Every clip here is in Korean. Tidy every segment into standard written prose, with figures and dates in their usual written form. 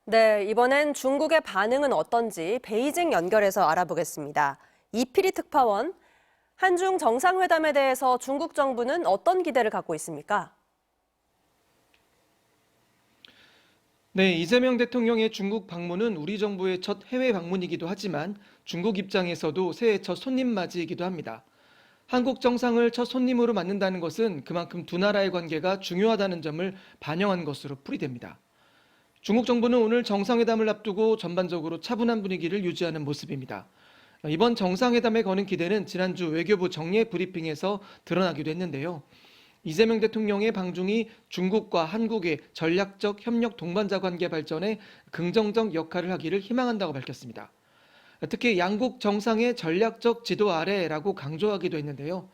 네, 이번엔 중국의 반응은 어떤지 베이징 연결해서 알아보겠습니다. 이필희 특파원, 한중 정상회담에 대해서 중국 정부는 어떤 기대를 갖고 있습니까? 네, 이재명 대통령의 중국 방문은 우리 정부의 첫 해외 방문이기도 하지만 중국 입장에서도 새해 첫 손님 맞이이기도 합니다. 한국 정상을 첫 손님으로 맞는다는 것은 그만큼 두 나라의 관계가 중요하다는 점을 반영한 것으로 풀이됩니다. 중국 정부는 오늘 정상회담을 앞두고 전반적으로 차분한 분위기를 유지하는 모습입니다. 이번 정상회담에 거는 기대는 지난주 외교부 정례 브리핑에서 드러나기도 했는데요. 이재명 대통령의 방중이 중국과 한국의 전략적 협력 동반자 관계 발전에 긍정적 역할을 하기를 희망한다고 밝혔습니다. 특히 양국 정상의 전략적 지도 아래라고 강조하기도 했는데요.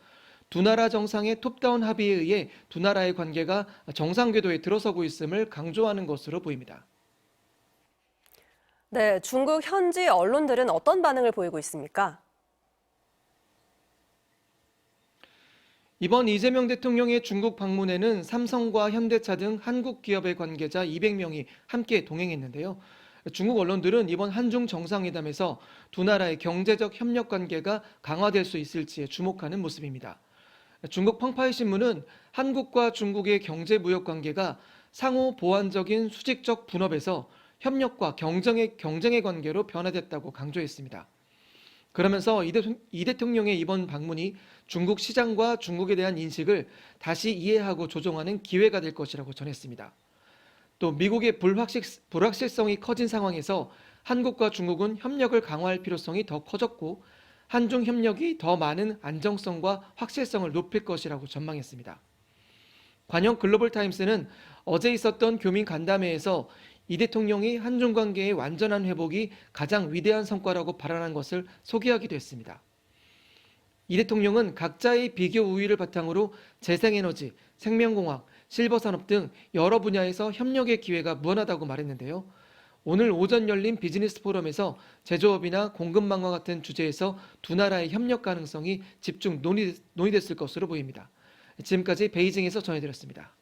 두 나라 정상의 톱다운 합의에 의해 두 나라의 관계가 정상 궤도에 들어서고 있음을 강조하는 것으로 보입니다. 네, 중국 현지 언론들은 어떤 반응을 보이고 있습니까? 이번 이재명 대통령의 중국 방문에는 삼성과 현대차 등 한국 기업의 관계자 200명이 함께 동행했는데요. 중국 언론들은 이번 한중 정상회담에서 두 나라의 경제적 협력 관계가 강화될 수 있을지에 주목하는 모습입니다. 중국 펑파이 신문은 한국과 중국의 경제 무역 관계가 상호 보완적인 수직적 분업에서 협력과 경쟁의 관계로 변화됐다고 강조했습니다. 그러면서 이 대통령의 이번 방문이 중국 시장과 중국에 대한 인식을 다시 이해하고 조정하는 기회가 될 것이라고 전했습니다. 또 미국의 불확실성이 커진 상황에서 한국과 중국은 협력을 강화할 필요성이 더 커졌고 한중 협력이 더 많은 안정성과 확실성을 높일 것이라고 전망했습니다. 관영 글로벌타임스는 어제 있었던 교민 간담회에서 이 대통령이 한중 관계의 완전한 회복이 가장 위대한 성과라고 발언한 것을 소개하기도 했습니다. 이 대통령은 각자의 비교 우위를 바탕으로 재생에너지, 생명공학, 실버산업 등 여러 분야에서 협력의 기회가 무한하다고 말했는데요. 오늘 오전 열린 비즈니스 포럼에서 제조업이나 공급망과 같은 주제에서 두 나라의 협력 가능성이 집중 논의됐을 것으로 보입니다. 지금까지 베이징에서 전해드렸습니다.